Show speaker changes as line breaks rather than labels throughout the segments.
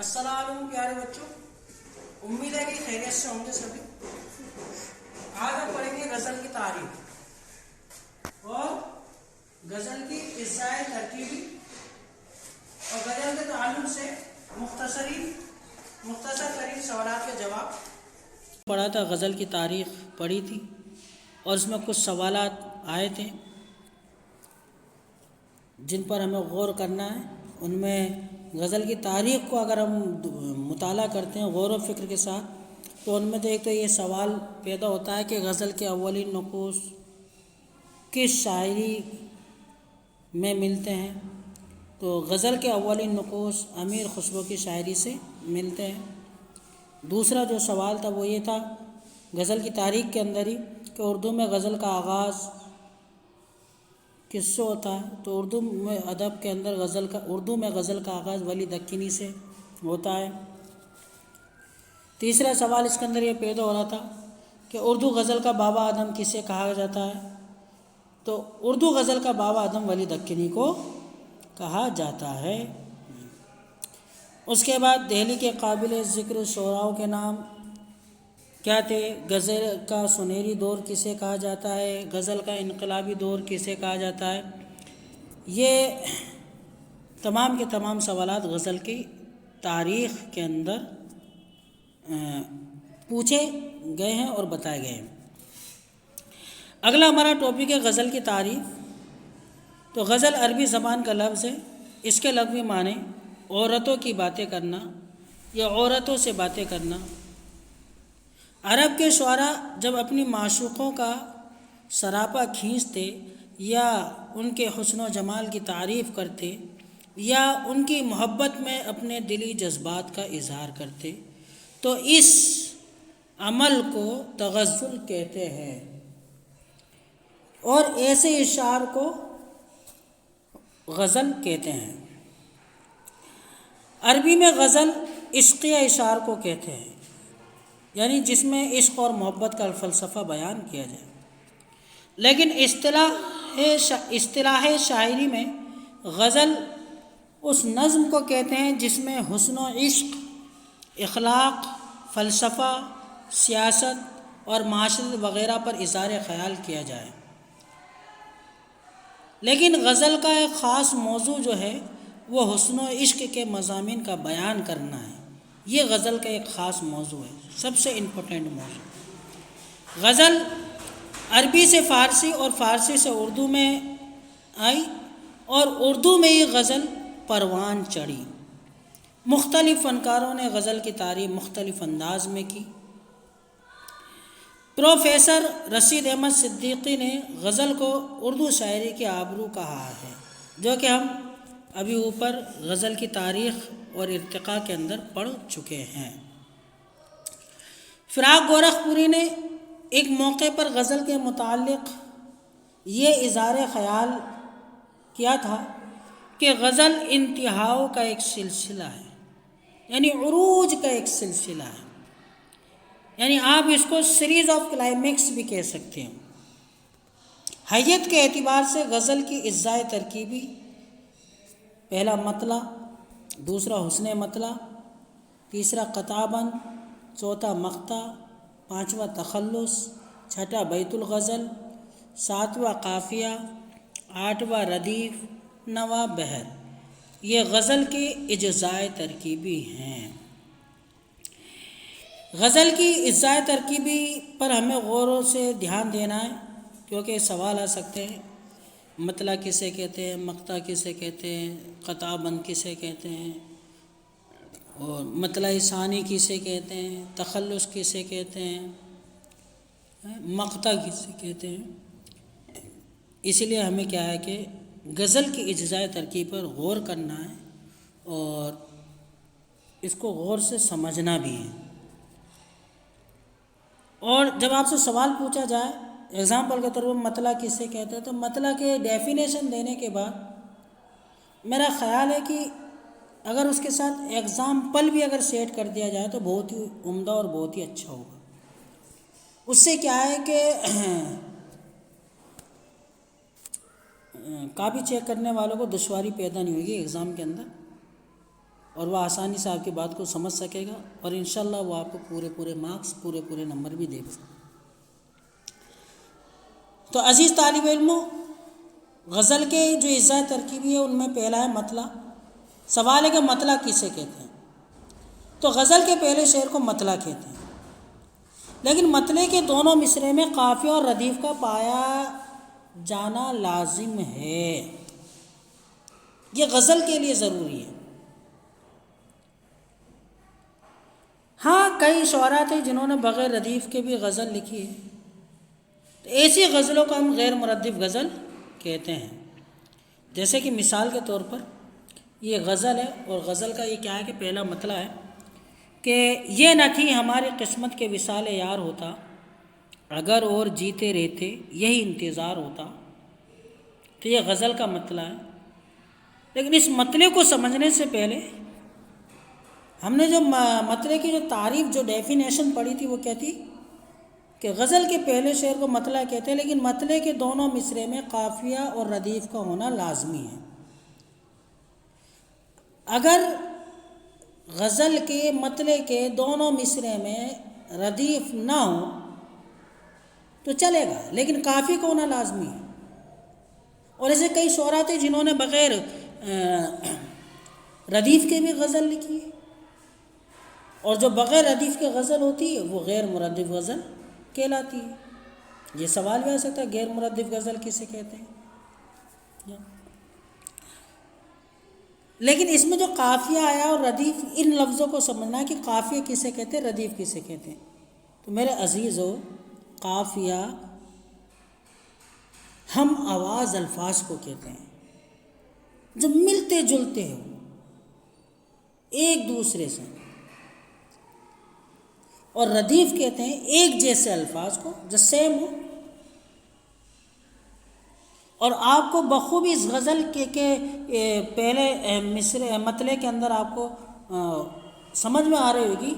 السلام علیکم پیارے بچوں، امید ہے کہ خیریت سے ہوں گے سبھی۔ آج ہم پڑھیں گے غزل کی تعریف اور غزل کی اجزائے ترکیبی اور غزل کے تعلق سے مختصر ترین سوالات کے جواب پڑھا تھا۔ غزل کی تاریخ پڑھی تھی اور اس میں کچھ سوالات آئے تھے جن پر ہمیں غور کرنا ہے۔ ان میں غزل کی تاریخ کو اگر ہم مطالعہ کرتے ہیں غور و فکر کے ساتھ تو ان میں تو ایک تو یہ سوال پیدا ہوتا ہے کہ غزل کے اولین نقوش کس شاعری میں ملتے ہیں، تو غزل کے اولین نقوش امیر خسرو کی شاعری سے ملتے ہیں۔ دوسرا جو سوال تھا وہ یہ تھا غزل کی تاریخ کے اندر ہی کہ اردو میں غزل کا آغاز کس سے ہوتا ہے، تو اردو میں ادب کے اندر غزل کا آغاز ولی دکنی سے ہوتا ہے۔ تیسرا سوال اس کے اندر یہ پیدا ہو رہا تھا کہ اردو غزل کا بابا آدم کسے کہا جاتا ہے، تو اردو غزل کا بابا آدم ولی دکنی کو کہا جاتا ہے۔ اس کے بعد دہلی کے قابل ذکر شعراء کے نام کیا تھے، غزل کا سنہری دور کسے کہا جاتا ہے، غزل کا انقلابی دور کسے کہا جاتا ہے۔ یہ تمام کے تمام سوالات غزل کی تاریخ کے اندر پوچھے گئے ہیں اور بتائے گئے ہیں۔ اگلا ہمارا ٹاپک ہے غزل کی تعریف۔ تو غزل عربی زبان کا لفظ ہے، اس کے لفظی معنی عورتوں کی باتیں کرنا یا عورتوں سے باتیں کرنا۔ عرب کے شعراء جب اپنی معشوقوں کا سراپا کھینچتے یا ان کے حسن و جمال کی تعریف کرتے یا ان کی محبت میں اپنے دلی جذبات کا اظہار کرتے تو اس عمل کو تغزل کہتے ہیں، اور ایسے اشعار کو غزل کہتے ہیں۔ عربی میں غزل عشقیہ اشعار کو کہتے ہیں، یعنی جس میں عشق اور محبت کا فلسفہ بیان کیا جائے، لیکن اصطلاح شاعری میں غزل اس نظم کو کہتے ہیں جس میں حسن و عشق، اخلاق، فلسفہ، سیاست اور معاشرت وغیرہ پر اظہار خیال کیا جائے۔ لیکن غزل کا ایک خاص موضوع جو ہے وہ حسن و عشق کے مضامین کا بیان کرنا ہے۔ یہ غزل کا ایک خاص موضوع ہے، سب سے امپورٹنٹ موضوع۔ غزل عربی سے فارسی اور فارسی سے اردو میں آئی اور اردو میں یہ غزل پروان چڑھی۔ مختلف فنکاروں نے غزل کی تعریف مختلف انداز میں کی۔ پروفیسر رشید احمد صدیقی نے غزل کو اردو شاعری کے آبرو کہا ہے، جو کہ ہم ابھی اوپر غزل کی تاریخ اور ارتقاء کے اندر پڑھ چکے ہیں۔ فراق گورکھپوری نے ایک موقع پر غزل کے متعلق یہ اظہار خیال کیا تھا کہ غزل انتہاؤں کا ایک سلسلہ ہے، یعنی عروج کا ایک سلسلہ ہے، یعنی آپ اس کو سیریز آف کلائمیکس بھی کہہ سکتے ہیں۔ حیت کے اعتبار سے غزل کی اجزائے ترکیبی: پہلا مطلع، دوسرا حسن مطلع، تیسرا قطع بند، چوتھا مقطع، پانچواں تخلص، چھٹا بیت الغزل، ساتواں قافیہ، آٹھواں ردیف، نواں بحر۔ یہ غزل کی اجزائے ترکیبی ہیں۔ غزل کی اجزائے ترکیبی پر ہمیں غور سے دھیان دینا ہے، کیونکہ سوال آ سکتے ہیں مطلع کسے کہتے ہیں، مقطع کسے کہتے ہیں، قطع بند کسے کہتے ہیں، اور مطلع ثانی کسے کہتے ہیں، تخلص کسے کہتے ہیں، مقطع کسے کہتے ہیں۔ اس لیے ہمیں کیا ہے کہ غزل کی اجزائے ترکیب پر غور کرنا ہے اور اس کو غور سے سمجھنا بھی ہے۔ اور جب آپ سے سوال پوچھا جائے ایگزامپل کے طور پر مطلع کسے کہتے ہیں، تو مطلع کے ڈیفینیشن دینے کے بعد میرا خیال ہے کہ اگر اس کے ساتھ ایگزامپل بھی اگر سیٹ کر دیا جائے تو بہت ہی عمدہ اور بہت ہی اچھا ہوگا۔ اس سے کیا ہے کہ کاپی چیک کرنے والوں کو دشواری پیدا نہیں ہوگی ایگزام کے اندر۔ اور وہ آسانی سے آپ کی بات کو سمجھ سکے گا، اور انشاءاللہ وہ آپ کو پورے مارکس پورے نمبر بھی دے گا۔ تو عزیز طالب علموں، غزل کے جو اجزاء ترکیبی ہے ان میں پہلا ہے مطلع۔ سوال ہے کہ مطلع کسے کہتے ہیں؟ تو غزل کے پہلے شعر کو مطلع کہتے ہیں، لیکن مطلع کے دونوں مصرعے میں قافیہ اور ردیف کا پایا جانا لازم ہے، یہ غزل کے لیے ضروری ہے۔ ہاں کئی شعراء تھے جنہوں نے بغیر ردیف کے بھی غزل لکھی ہے، تو ایسی غزلوں کو ہم غیر مردف غزل کہتے ہیں۔ جیسے کہ مثال کے طور پر یہ غزل ہے، اور غزل کا یہ کیا ہے کہ پہلا مطلع ہے کہ یہ نہ تھی ہماری قسمت کے وصال یار ہوتا، اگر اور جیتے رہتے یہی انتظار ہوتا۔ تو یہ غزل کا مطلع ہے، لیکن اس مطلع کو سمجھنے سے پہلے ہم نے جو مطلع کی جو تعریف جو ڈیفینیشن پڑھی تھی وہ کیا تھی کہ غزل کے پہلے شعر کو مطلع کہتے ہیں، لیکن مطلع کے دونوں مصرعے میں قافیہ اور ردیف کا ہونا لازمی ہے۔ اگر غزل کے مطلع کے دونوں مصرعے میں ردیف نہ ہو تو چلے گا، لیکن قافیہ کا ہونا لازمی ہے۔ اور ایسے کئی شعراء تھے جنہوں نے بغیر ردیف کے بھی غزل لکھی ہے، اور جو بغیر ردیف کے غزل ہوتی ہے وہ غیر مردف غزل کہلاتی ہے۔ یہ سوال بھی آ سکتا ہے غیر مردف غزل کسے کہتے ہیں؟ لیکن اس میں جو قافیہ آیا اور ردیف، ان لفظوں کو سمجھنا ہے کہ قافیہ کسے کہتے ہیں، ردیف کسے کہتے ہیں۔ تو میرے عزیزو، قافیہ ہم آواز الفاظ کو کہتے ہیں جو ملتے جلتے ہو ایک دوسرے سے، اور ردیف کہتے ہیں ایک جیسے الفاظ کو جو سیم ہو۔ اور آپ کو بخوبی اس غزل کے پہلے مطلع کے اندر آپ کو سمجھ میں آ رہی ہوگی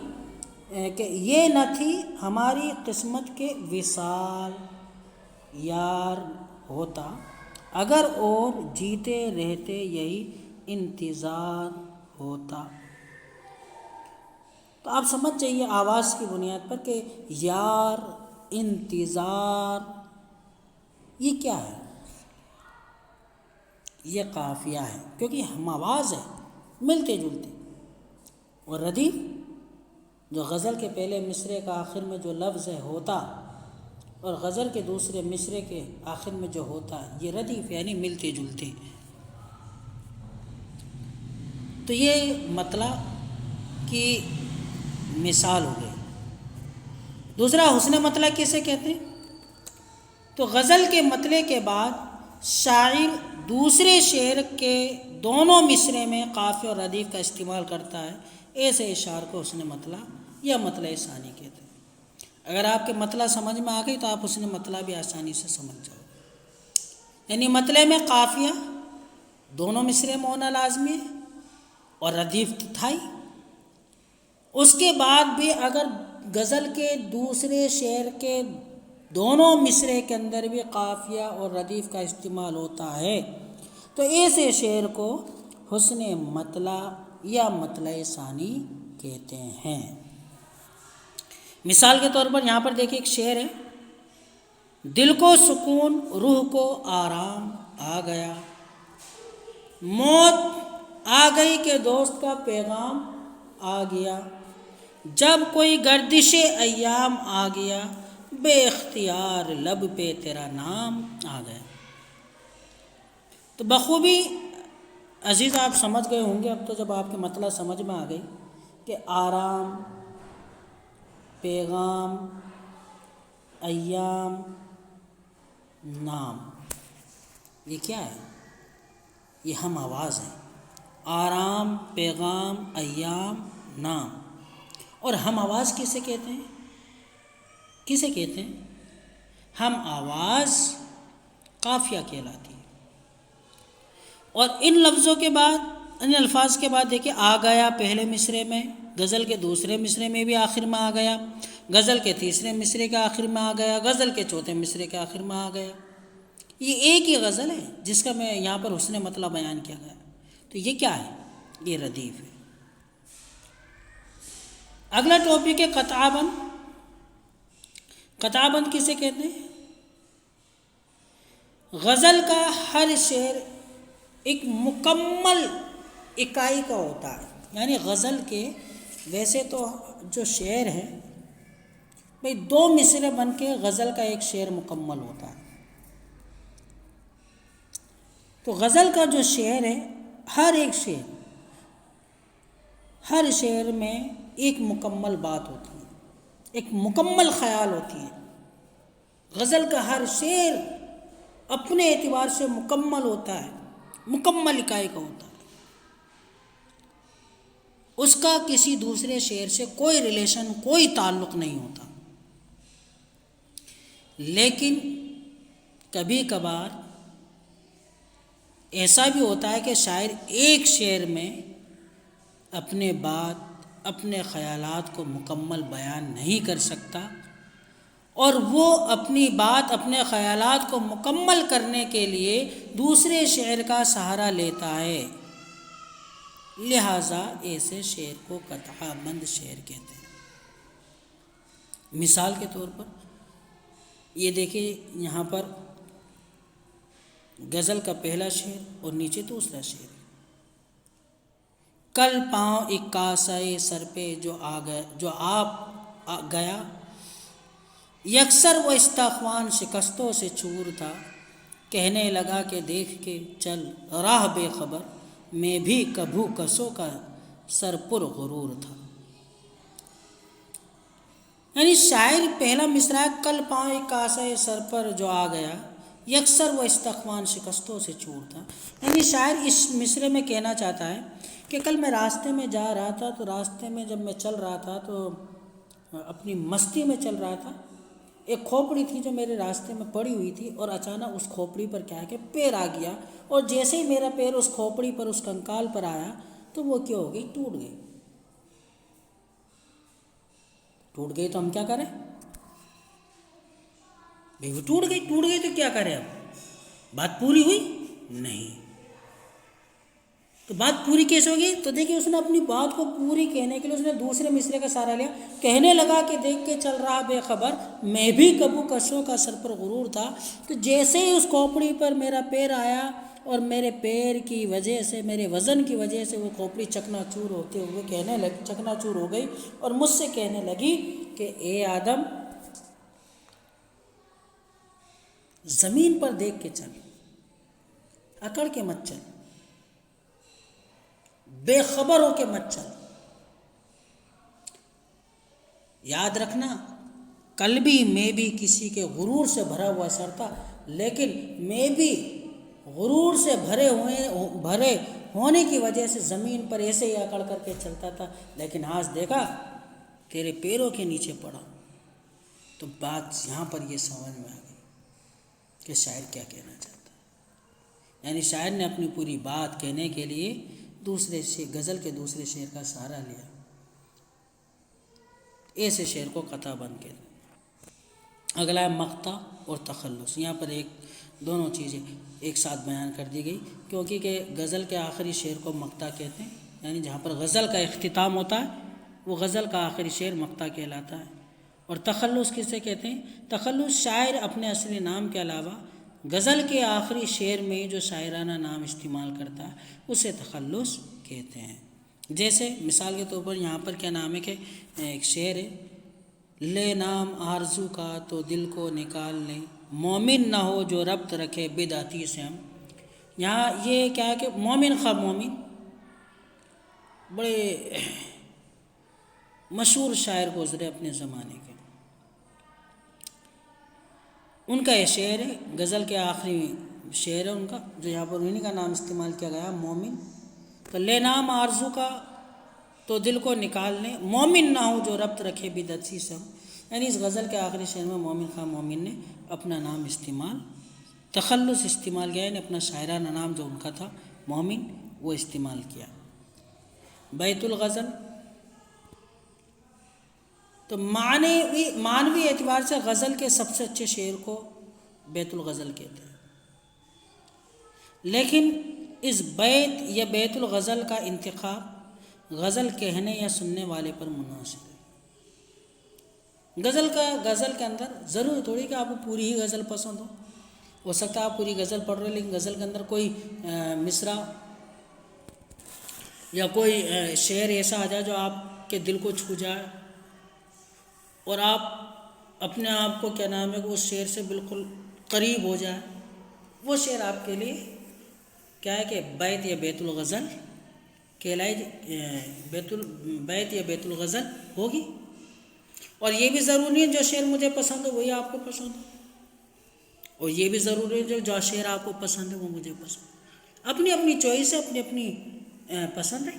کہ یہ نہ تھی ہماری قسمت کے وصال یار ہوتا، اگر اور جیتے رہتے یہی انتظار ہوتا۔ تو آپ سمجھ جائیے آواز کی بنیاد پر کہ یار، انتظار، یہ کیا ہے؟ یہ قافیہ ہے، کیونکہ ہم آواز ہے ملتے جلتے۔ اور ردیف جو غزل کے پہلے مصرعے کا آخر میں جو لفظ ہے ہوتا، اور غزل کے دوسرے مصرعے کے آخر میں جو ہوتا ہے یہ ردیف، یعنی ملتے جلتے۔ تو یہ مطلع کی مثال ہو گئی۔ دوسرا حسن مطلع کسے کہتے ہیں؟ تو غزل کے مطلع کے بعد شاعر دوسرے شعر کے دونوں مصرعے میں قافیہ اور ردیف کا استعمال کرتا ہے، ایسے اشعار کو حسن مطلع یا مطلع ثانی کہتے ہیں۔ اگر آپ کے مطلع سمجھ میں آ گئی تو آپ حسن مطلع بھی آسانی سے سمجھ جاؤ گے۔ یعنی مطلع میں قافیہ دونوں مصرعے میں ہونا لازمی ہے، اور ردیف تھا ہی۔ اس کے بعد بھی اگر غزل کے دوسرے شعر کے دونوں مصرعے کے اندر بھی قافیہ اور ردیف کا استعمال ہوتا ہے تو ایسے شعر کو حسن مطلع یا مطلع ثانی کہتے ہیں۔ مثال کے طور پر یہاں پر دیکھیں ایک شعر ہے، دل کو سکون روح کو آرام آ گیا، موت آ گئی کہ دوست کا پیغام آ گیا، جب کوئی گردش ایام آ گیا، بے اختیار لب پہ تیرا نام آ گیا۔ تو بخوبی عزیز آپ سمجھ گئے ہوں گے اب تو، جب آپ کے مطلع سمجھ میں آ گئی کہ آرام، پیغام، ایام، نام، یہ کیا ہے؟ یہ ہم آواز ہیں۔ آرام، پیغام، ایام، نام۔ اور ہم آواز کسے کہتے ہیں؟ کسے کہتے ہیں؟ ہم آواز قافیہ کہلاتی ہے۔ اور ان لفظوں کے بعد، ان الفاظ کے بعد دیکھیں آ گیا پہلے مصرعے میں، غزل کے دوسرے مصرعے میں بھی آخر میں آ گیا، غزل کے تیسرے مصرعے کے آخر میں آ گیا، غزل کے چوتھے مصرعے کے آخر میں آ گیا۔ یہ ایک ہی غزل ہے جس کا میں یہاں پر حسن مطلع بیان کیا گیا۔ تو یہ کیا ہے؟ یہ ردیف ہے۔ اگلا ٹاپک ہے قطع بند۔ قطع بند کسے کہتے ہیں؟ غزل کا ہر شعر ایک مکمل اکائی کا ہوتا ہے، یعنی غزل کے ویسے تو جو شعر ہے بھئی دو مصرے بن کے غزل کا ایک شعر مکمل ہوتا ہے، تو غزل کا جو شعر ہے ہر شعر میں ایک مکمل بات ہوتی ہے، ایک مکمل خیال ہوتی ہے۔ غزل کا ہر شعر اپنے اعتبار سے مکمل ہوتا ہے، مکمل اکائی کا ہوتا ہے، اس کا کسی دوسرے شعر سے کوئی ریلیشن، کوئی تعلق نہیں ہوتا۔ لیکن کبھی کبھار ایسا بھی ہوتا ہے کہ شاعر ایک شعر میں اپنے بات، اپنے خیالات کو مکمل بیان نہیں کر سکتا، اور وہ اپنی بات، اپنے خیالات کو مکمل کرنے کے لیے دوسرے شعر کا سہارا لیتا ہے، لہٰذا ایسے شعر کو قطع بند شعر کہتے ہیں۔ مثال کے طور پر یہ دیکھیے، یہاں پر غزل کا پہلا شعر اور نیچے دوسرا شعر، کل پاؤں ایک کاسے سر پہ جو آپ گیا، یکسر وہ استخوان شکستوں سے چور تھا، کہنے لگا کہ دیکھ کے چل راہ بے خبر، میں بھی کبھو کسوں کا سر پر غرور تھا۔ یعنی شاعر پہلا مصرع ہے، کل پاؤں ایک کاسے سر پر جو آ گیا، یکسر وہ استخوان شکستوں سے چور تھا۔ یعنی شاعر اس مصرعے میں کہنا چاہتا ہے کہ کل میں راستے میں جا رہا تھا، تو راستے میں جب میں چل رہا تھا تو اپنی مستی میں چل رہا تھا، ایک کھوپڑی تھی جو میرے راستے میں پڑی ہوئی تھی، اور اچانک اس کھوپڑی پر کیا ہے کہ پیر آ گیا، اور جیسے ہی میرا پیر اس کھوپڑی پر، اس کنکال پر آیا تو وہ کیا ہو گئی؟ ٹوٹ گئی۔ ٹوٹ گئی تو ہم کیا کریں بھئی؟ وہ ٹوٹ گئی تو کیا کریں؟ اب بات پوری ہوئی نہیں، تو بات پوری کیسے ہوگی؟ تو دیکھیں، اس نے اپنی بات کو پوری کہنے کے لیے اس نے دوسرے مصرعے کا سہارا لیا، کہنے لگا کہ دیکھ کے چل رہا بے خبر، میں بھی کبو کشوں کا سر پر غرور تھا۔ تو جیسے ہی اس کھوپڑی پر میرا پیر آیا، اور میرے پیر کی وجہ سے، میرے وزن کی وجہ سے وہ کھوپڑی چکنا چور ہوتے ہوئے کہنے لگی، چکنا چور ہو گئی، اور مجھ سے کہنے لگی کہ اے آدم، زمین پر دیکھ کے چل، اکڑ کے مت چل، بے خبر ہو کے مت چل۔ یاد رکھنا، کل بھی میں بھی کسی کے غرور سے بھرا ہوا سر تھا، لیکن میں بھی غرور سے بھرے ہونے کی وجہ سے زمین پر ایسے ہی اکڑ کر کے چلتا تھا، لیکن آج دیکھا تیرے پیروں کے نیچے پڑا۔ تو بات یہاں پر یہ سمجھ میں آ گئی کہ شاعر کیا کہنا چاہتا ہے۔ یعنی شاعر نے اپنی پوری بات کہنے کے لیے غزل کے دوسرے شعر کا سہارا لیا، ایسے شعر کو قطع بند کہتے ہیں۔ اگلا ہے مقطع اور تخلص۔ یہاں پر دونوں چیزیں ایک ساتھ بیان کر دی گئی، کیونکہ کہ غزل کے آخری شعر کو مقطع کہتے ہیں، یعنی جہاں پر غزل کا اختتام ہوتا ہے وہ غزل کا آخری شعر مقطع کہلاتا ہے۔ اور تخلص کسے کہتے ہیں؟ تخلص شاعر اپنے اصلی نام کے علاوہ غزل کے آخری شعر میں جو شاعرانہ نام استعمال کرتا ہے اسے تخلص کہتے ہیں۔ جیسے مثال کے طور پر یہاں پر کیا نام ہے کہ ایک شعر ہے، لے نام آرزو کا تو دل کو نکال لیں، مومن نہ ہو جو ربط رکھے بدعتی سے ہم۔ یہاں یہ کیا ہے کہ مومن خواہ مومن، بڑے مشہور شاعر گزرے اپنے زمانے کے، ان کا یہ شعر ہے، غزل کے آخری شعر ہے ان کا، جو یہاں پر انہیں کا نام استعمال کیا گیا، مومن۔ تو لے نام آرزو کا تو دل کو نکال لیں، مومن نہ ہو جو ربط رکھے بدعتی سے ہم۔ یعنی اس غزل کے آخری شعر میں مومن خواہ مومن نے اپنا نام استعمال، تخلص استعمال کیا، یعنی اپنا شاعرانہ نام جو ان کا تھا مومن وہ استعمال کیا۔ بیت الغزل، تو معنوی اعتبار سے غزل کے سب سے اچھے شعر کو بیت الغزل کہتے ہیں، لیکن اس بیت یا بیت الغزل کا انتخاب غزل کہنے یا سننے والے پر منحصر ہے۔ غزل کے اندر ضروری تھوڑی کہ آپ کو پوری ہی غزل پسند ہو سکتا ہے آپ پوری غزل پڑھ رہے ہیں لیکن غزل کے اندر کوئی مصرع یا کوئی شعر ایسا آ جائے جو آپ کے دل کو چھو جائے اور آپ اپنے آپ کو کیا نام ہے کہ اس شعر سے بالکل قریب ہو جائے، وہ شعر آپ کے لیے کیا ہے کہ بیت یا بیت الغزل بیت یا بیت الغزل ہوگی۔ اور یہ بھی ضروری نہیں ہے جو شعر مجھے پسند ہو وہی آپ کو پسند ہو، اور یہ بھی ضروری ہے جو شعر آپ کو پسند ہے وہ مجھے پسند، اپنی اپنی چوائس ہے، اپنی اپنی پسند ہے۔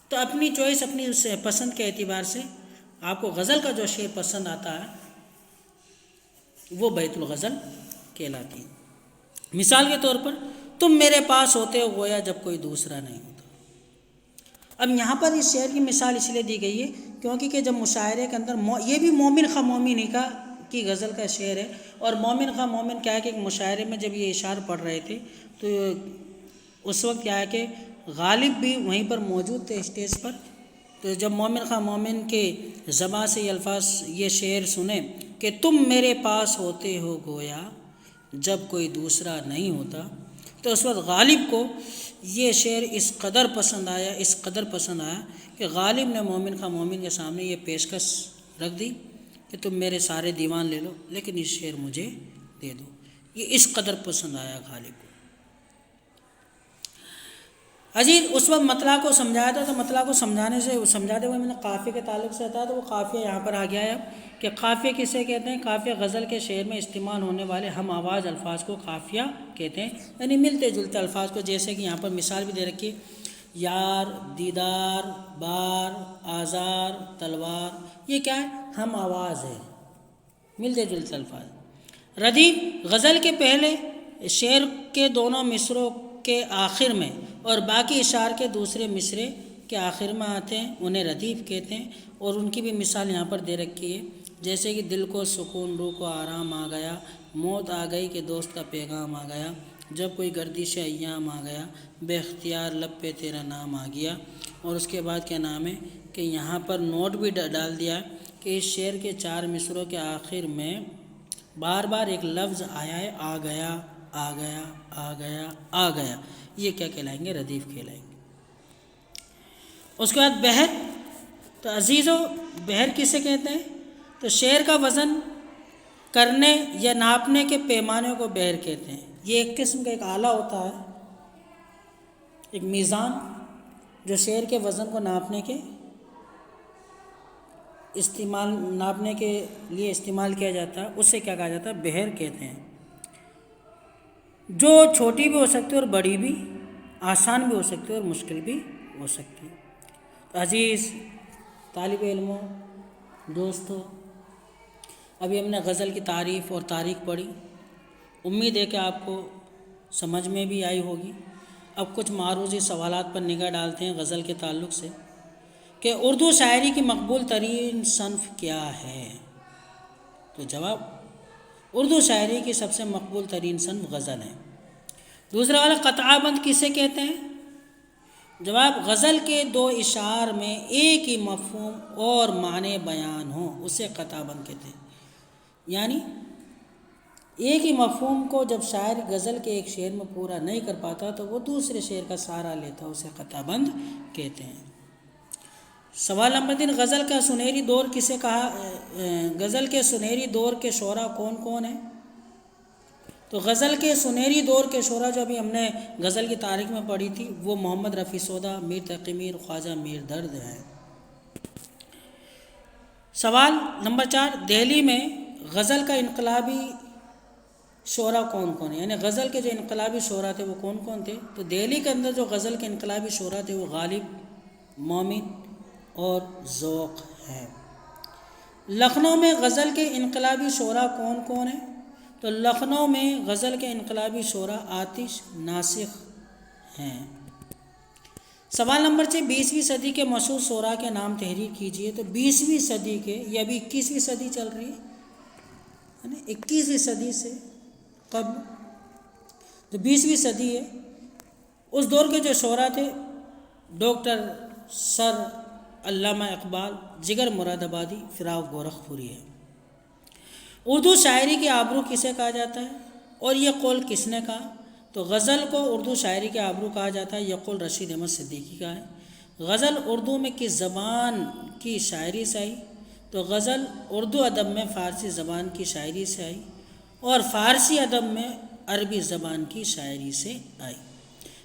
تو اپنی چوائس اپنی اس پسند کے اعتبار سے آپ کو غزل کا جو شعر پسند آتا ہے وہ بیت الغزل کہلاتی ہے۔ مثال کے طور پر تم میرے پاس ہوتے ہو گویا جب کوئی دوسرا نہیں ہوتا۔ اب یہاں پر اس شعر کی مثال اس لیے دی گئی ہے کیونکہ کہ جب مشاعرے کے اندر یہ بھی مومن خواہ مومن کی غزل کا شعر ہے، اور مومن خواہ مومن کیا ہے کہ ایک مشاعرے میں جب یہ اشعار پڑھ رہے تھے تو اس وقت کیا ہے کہ غالب بھی وہیں پر موجود تھے اسٹیج پر، تو جب مومن خواہ مومن کے زبان سے یہ الفاظ یہ شعر سنیں کہ تم میرے پاس ہوتے ہو گویا جب کوئی دوسرا نہیں ہوتا، تو اس وقت غالب کو یہ شعر اس قدر پسند آیا کہ غالب نے مومن خواہ مومن کے سامنے یہ پیشکش رکھ دی کہ تم میرے سارے دیوان لے لو لیکن یہ شعر مجھے دے دو، یہ اس قدر پسند آیا غالب کو۔ عزیز اس وقت مطلع کو سمجھایا تھا، تو مطلع کو سمجھاتے ہوئے میں نے قافیے کے تعلق سے بتایا، تو وہ قافیہ یہاں پر آ گیا ہے کہ قافیہ کسے کہتے ہیں؟ قافیہ غزل کے شعر میں استعمال ہونے والے ہم آواز الفاظ کو قافیہ کہتے ہیں، یعنی ملتے جلتے الفاظ کو، جیسے کہ یہاں پر مثال بھی دے رکھی ہے یار، دیدار، بار، آزار، تلوار، یہ کیا ہے؟ ہم آواز ہے، ملتے جلتے الفاظ۔ ردیف غزل کے پہلے شعر کے دونوں مصروں کے آخر میں اور باقی اشعار کے دوسرے مصرے کے آخر میں آتے ہیں، انہیں ردیف کہتے ہیں، اور ان کی بھی مثال یہاں پر دے رکھی ہے، جیسے کہ دل کو سکون، روح کو آرام آ گیا، موت آ گئی کہ دوست کا پیغام آ گیا، جب کوئی گردش ایام آ گیا، بے اختیار لب پہ تیرا نام آ گیا۔ اور اس کے بعد کیا نام ہے کہ یہاں پر نوٹ بھی ڈال دیا کہ اس شعر کے 4 مصروں کے آخر میں بار بار ایک لفظ آیا ہے، آ گیا، آ گیا، آ گیا، آ گیا، یہ کیا کہلائیں گے؟ ردیف کہلائیں گے۔ اس کے بعد بحر، تو عزیزو بحر کسے کہتے ہیں؟ تو شعر کا وزن کرنے یا ناپنے کے پیمانے کو بحر کہتے ہیں۔ یہ ایک قسم کا ایک آلہ ہوتا ہے، ایک میزان جو شعر کے وزن کو ناپنے کے لیے استعمال کیا جاتا ہے، اسے کیا کہا جاتا ہے؟ بحر کہتے ہیں، جو چھوٹی بھی ہو سکتی ہے اور بڑی بھی، آسان بھی ہو سکتی ہے اور مشکل بھی ہو سکتی ہے۔ تو عزیز طالب علموں، دوستو، ابھی ہم نے غزل کی تعریف اور تاریخ پڑھی، امید ہے کہ آپ کو سمجھ میں بھی آئی ہوگی۔ اب کچھ معروضی سوالات پر نگاہ ڈالتے ہیں غزل کے تعلق سے کہ اردو شاعری کی مقبول ترین صنف کیا ہے؟ تو جواب، اردو شاعری کی سب سے مقبول ترین صنف غزل ہے۔ دوسرا والا قطعہ بند کسے کہتے ہیں؟ جواب، غزل کے 2 اشعار میں ایک ہی مفہوم اور معنی بیان ہوں اسے قطعہ بند کہتے ہیں، یعنی ایک ہی مفہوم کو جب شاعر غزل کے ایک شعر میں پورا نہیں کر پاتا تو وہ دوسرے شعر کا سہارا لیتا، اسے قطعہ بند کہتے ہیں۔ سوال نمبر 3، غزل کا سنہری دور کسے کہا؟ غزل کے سنہری دور کے شعراء کون کون ہیں؟ تو غزل کے سنہری دور کے شعراء جو ابھی ہم نے غزل کی تاریخ میں پڑھی تھی وہ محمد رفیع سودا، میر تقی میر، خواجہ میر درد ہیں۔ سوال نمبر 4، دہلی میں غزل کا انقلابی شعراء کون کون ہیں؟ یعنی غزل کے جو انقلابی شعراء تھے وہ کون کون تھے؟ تو دہلی کے اندر جو غزل کے انقلابی شعراء تھے وہ غالب، مومن اور ذوق ہیں۔ لکھنؤ میں غزل کے انقلابی شعراء کون کون ہیں؟ تو لکھنؤ میں غزل کے انقلابی شعراء آتش، ناسخ ہیں۔ سوال نمبر 6، 20ویں صدی کے مشہور شعراء کے نام تحریر کیجئے۔ تو 20ویں صدی کے، یہ ابھی 21ویں صدی چل رہی ہے، 21ویں صدی سے قبل جو 20ویں صدی ہے، اس دور کے جو شعراء تھے ڈاکٹر سر علامہ اقبال، جگر مراد آبادی، فراق گورکھپوری ہے۔ اردو شاعری کی آبرو کسے کہا جاتا ہے اور یہ قول کس نے کہا؟ تو غزل کو اردو شاعری کے آبرو کہا جاتا ہے، یہ قول رشید احمد صدیقی کا ہے۔ غزل اردو میں کس زبان کی شاعری سے آئی؟ تو غزل اردو ادب میں فارسی زبان کی شاعری سے آئی اور فارسی ادب میں عربی زبان کی شاعری سے آئی۔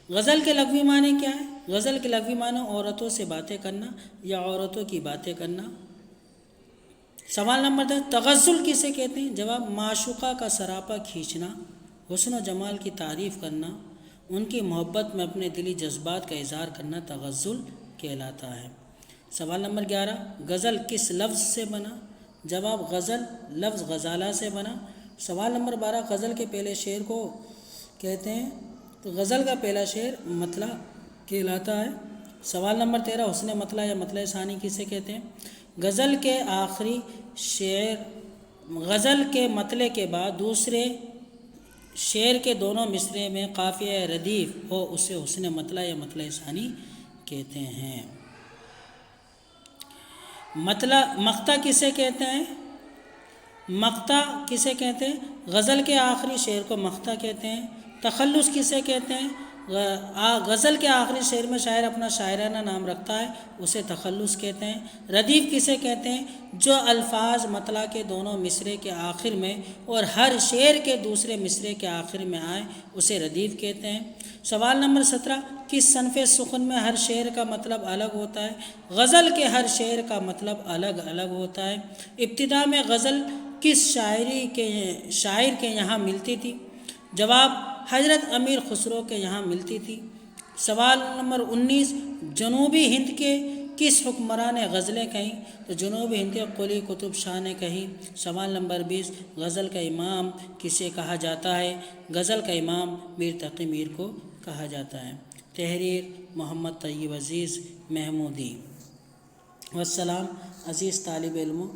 غزل کے لغوی معنی کیا ہے؟ غزل کے لغوی معنی عورتوں سے باتیں کرنا یا عورتوں کی باتیں کرنا۔ سوال نمبر 10، تغزل کسے کہتے ہیں؟ جواب، معشوقہ کا سراپا کھینچنا، حسن و جمال کی تعریف کرنا، ان کی محبت میں اپنے دلی جذبات کا اظہار کرنا تغزل کہلاتا ہے۔ سوال نمبر 11، غزل کس لفظ سے بنا؟ جواب، غزل لفظ غزالہ سے بنا۔ سوال نمبر 12، غزل کے پہلے شعر کو کہتے ہیں؟ تو غزل کا پہلا شعر مطلع کہلاتا ہے۔ سوال نمبر 13، حسن مطلع یا مطلع ثانی کسے کہتے ہیں؟ غزل کے آخری شعر، غزل کے مطلع کے بعد دوسرے شعر کے دونوں مصرعے میں قافیہ ردیف ہو اسے حسن مطلع یا مطلع ثانی کہتے ہیں۔ مقطع کسے کہتے ہیں؟ مقطع کسے کہتے ہیں؟ غزل کے آخری شعر کو مقطع کہتے ہیں۔ تخلص کسے کہتے ہیں؟ غزل کے آخری شعر میں شاعر اپنا شاعرانہ نام رکھتا ہے، اسے تخلص کہتے ہیں۔ ردیف کسے کہتے ہیں؟ جو الفاظ مطلع کے دونوں مصرعے کے آخر میں اور ہر شعر کے دوسرے مصرعے کے آخر میں آئے اسے ردیف کہتے ہیں۔ سوال نمبر 17، کس صنف سخن میں ہر شعر کا مطلب الگ ہوتا ہے؟ غزل کے ہر شعر کا مطلب الگ الگ ہوتا ہے۔ ابتدا میں غزل کس شاعر کے یہاں ملتی تھی؟ جواب، حضرت امیر خسرو کے یہاں ملتی تھی۔ سوال نمبر 19، جنوبی ہند کے کس حکمراں نے غزلیں کہیں؟ تو جنوبی ہند کے قلی قطب شاہ نے کہیں۔ سوال نمبر 20، غزل کا امام کسے کہا جاتا ہے؟ غزل کا امام میر تقی میر کو کہا جاتا ہے۔ تحریر محمد طیب عزیز محمودی۔ والسلام عزیز طالب علموں،